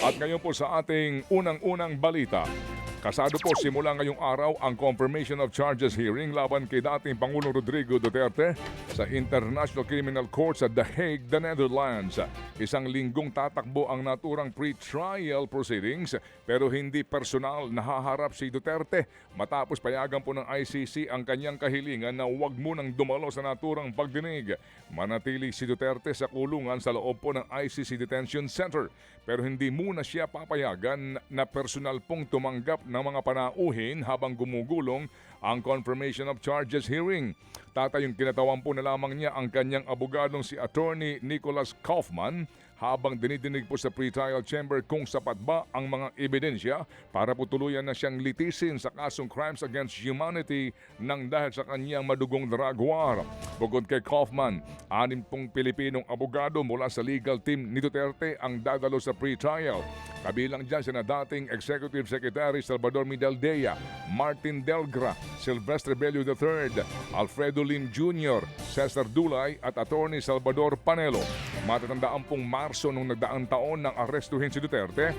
At ngayon po sa ating unang-unang balita. Kasado po simula ngayong araw ang confirmation of charges hearing laban kay dating Pangulong Rodrigo Duterte sa International Criminal Court sa The Hague, the Netherlands. Isang linggong tatakbo ang naturang pre-trial proceedings pero hindi personal nahaharap si Duterte matapos payagan po ng ICC ang kanyang kahilingan na huwag munang dumalo sa naturang pagdinig. Manatili si Duterte sa kulungan sa loob po ng ICC Detention Center pero hindi muna siya papayagan na personal pong tumanggap ng mga panauhin habang gumugulong ang confirmation of charges hearing. Tatayong kinatawan po na lamang niya ang kanyang abogadong si Attorney Nicholas Kaufman habang dinidinig po sa pre-trial chamber kung sapat ba ang mga ebidensya para po tuluyan na siyang litisin sa kasong crimes against humanity nang dahil sa kanyang madugong drug war. Bukod kay Kaufman, 6 pong Pilipinong abogado mula sa legal team ni Duterte ang dadalo sa pre-trial. Kabilang dyan sina dating Executive Secretary Salvador Midaldea, Martin Delgra, Silvestre Bello III, Alfredo Lim Jr., Cesar Dulay at Attorney Salvador Panelo. Matatandaan pong Marso nung nagdaang taon nang arestuhin si Duterte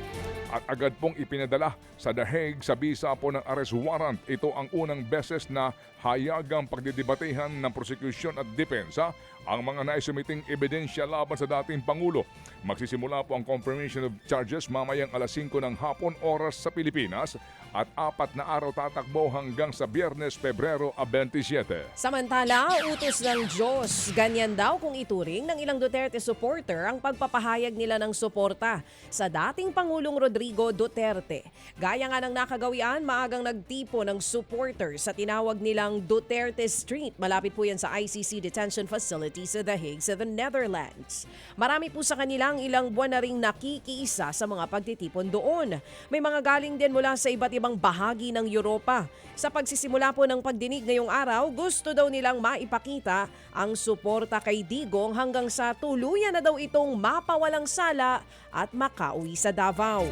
at agad pong ipinadala sa The Hague sa bisa po ng arrest warrant. Ito ang unang beses na hayagang pagdidebatehan ng prosecution at depensa ang mga naisumiting ebidensya laban sa dating Pangulo. Magsisimula po ang confirmation of charges mamayang alas 5 ng hapon oras sa Pilipinas at 4 na araw tatakbo hanggang sa Biyernes, Pebrero 27. Samantala, utos ng Diyos. Ganyan daw kung ituring ng ilang Duterte supporter ang pagpapahayag nila ng suporta sa dating Pangulong Rodrigo Duterte. Gaya nga ng nakagawian, maagang nagtipo ng supporter sa tinawag nilang Duterte Street. Malapit po yan sa ICC Detention Facility sa The Hague sa the Netherlands. Marami po sa kanilang ilang buwan na ring nakikiisa sa mga pagtitipon doon. May mga galing din mula sa iba't ibang bahagi ng Europa. Sa pagsisimula po ng pagdinig ngayong araw, gusto daw nilang maipakita ang suporta kay Digong hanggang sa tuluyan na daw itong mapawalang sala at makauwi sa Davao.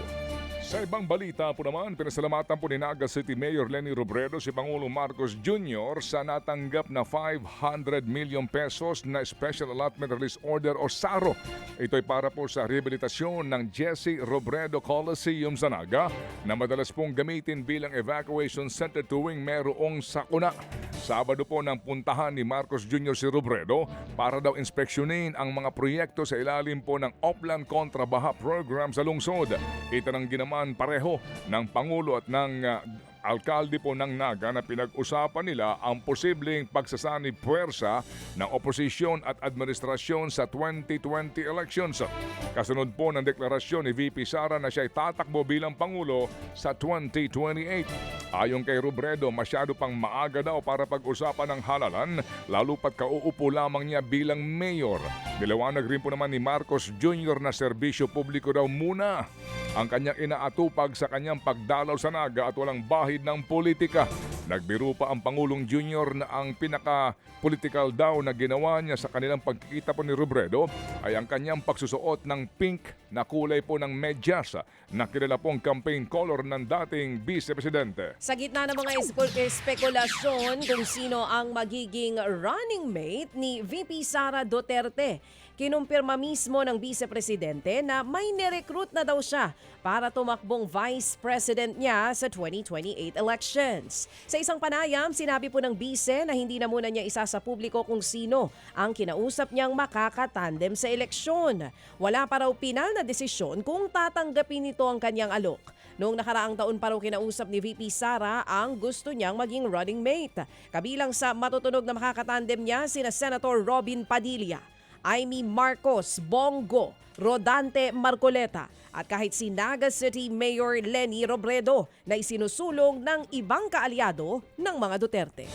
Sa ibang balita po naman, pinasalamatan po ni Naga City Mayor Leni Robredo si Pangulong Marcos Jr. sa natanggap na 500 million pesos na Special Allotment Release Order o SARO. Ito'y para po sa rehabilitasyon ng Jesse Robredo Coliseum sa Naga na madalas pong gamitin bilang evacuation center tuwing merong sakuna. Sabado po nang puntahan ni Marcos Jr. si Robredo para daw inspeksyonin ang mga proyekto sa ilalim po ng Oplan Kontra Baha Program sa lungsod. Itananggi naman pareho ng Pangulo at ng alkalde po ng Naga na pinag-usapan nila ang posibleng pagsasanib puwersa ng oposisyon at administrasyon sa 2020 elections. Kasunod po ng deklarasyon ni VP Sara na siya ay tatakbo bilang Pangulo sa 2028. Ayon kay Robredo, masyado pang maaga daw para pag-usapan ng halalan, lalo pat kauupo lamang niya bilang mayor. Niliwanag rin po naman ni Marcos Jr. na serbisyo publiko daw muna ang kanyang inaatupag sa kanyang pagdalaw sa Naga at walang bahid ng politika. Nagbiro pa ang Pangulong Jr. na ang pinaka-political daw na ginawa niya sa kanilang pagkikita po ni Robredo ay ang kanyang pagsusuot ng pink na kulay po ng medyas na kilala pong campaign color ng dating Vice-Presidente. Sa gitna ng mga espekulasyon kung sino ang magiging running mate ni VP Sara Duterte, kinumpirma mismo ng Vice-Presidente na may nirecruit na daw siya para tumakbong Vice President niya sa 2028 elections. Sa isang panayam, sinabi po ng Vice na hindi na muna niya isa sa publiko kung sino ang kinausap niyang makakatandem sa eleksyon. Wala pa raw pinal na desisyon kung tatanggapin nito ang kanyang alok. Noong nakaraang taon pa raw kinausap ni VP Sara ang gusto niyang maging running mate. Kabilang sa matutunog na makakatandem niya sina Senator Robin Padilla, Amy Marcos, Bongo, Rodante Marcoleta at kahit si Naga City Mayor Leni Robredo na isinusulong ng ibang kaalyado ng mga Duterte.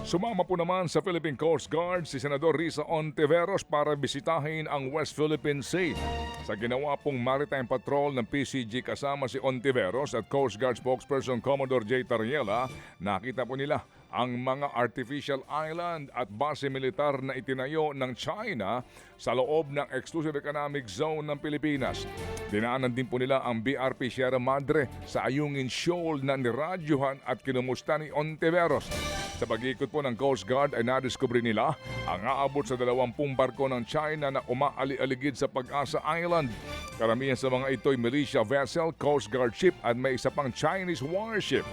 Sumama po naman sa Philippine Coast Guard si Senador Risa Ontiveros para bisitahin ang West Philippine Sea. Sa ginawa pong maritime patrol ng PCG kasama si Ontiveros at Coast Guard spokesperson Commodore J. Tariela, nakita po nila ang mga artificial island at base militar na itinayo ng China sa loob ng Exclusive Economic Zone ng Pilipinas. Dinaanan din po nila ang BRP Sierra Madre sa Ayungin Shoal na niradyohan at kinumusta ni Ontiveros. Sa pag-ikot po ng Coast Guard ay nadiskubre nila ang aabot sa 20 barko ng China na umaali-aligid sa Pag-asa Island. Karamihan sa mga ito'y militia vessel, Coast Guard ship at may isa pang Chinese warship.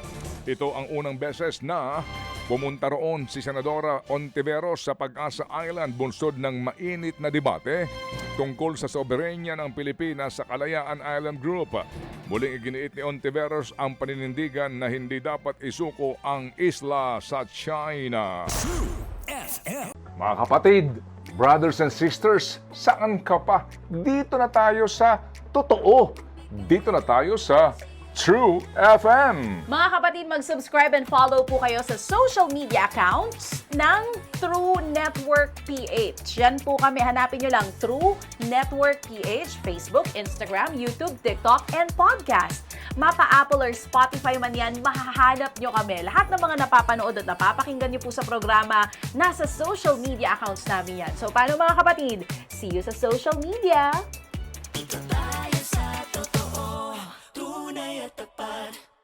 Ito ang unang beses na pumunta roon si Senadora Ontiveros sa Pag-asa Island bunsod ng mainit na debate tungkol sa soberenya ng Pilipinas sa Kalayaan Island Group. Muling iginiit ni Ontiveros ang paninindigan na hindi dapat isuko ang isla sa China. Mga kapatid, brothers and sisters, saan ka pa? Dito na tayo sa totoo. Dito na tayo sa True FM. Mga kapatid, mag-subscribe and follow po kayo sa social media accounts ng True Network PH. Yan po kami. Hanapin nyo lang True Network PH, Facebook, Instagram, YouTube, TikTok, and podcast. Mapa Apple or Spotify man yan, mahahanap nyo kami. Lahat ng mga napapanood at napapakinggan nyo po sa programa, nasa social media accounts namin yan. So, paano mga kapatid? See you sa social media! Dito tayo sa totoo, tunay at tapat.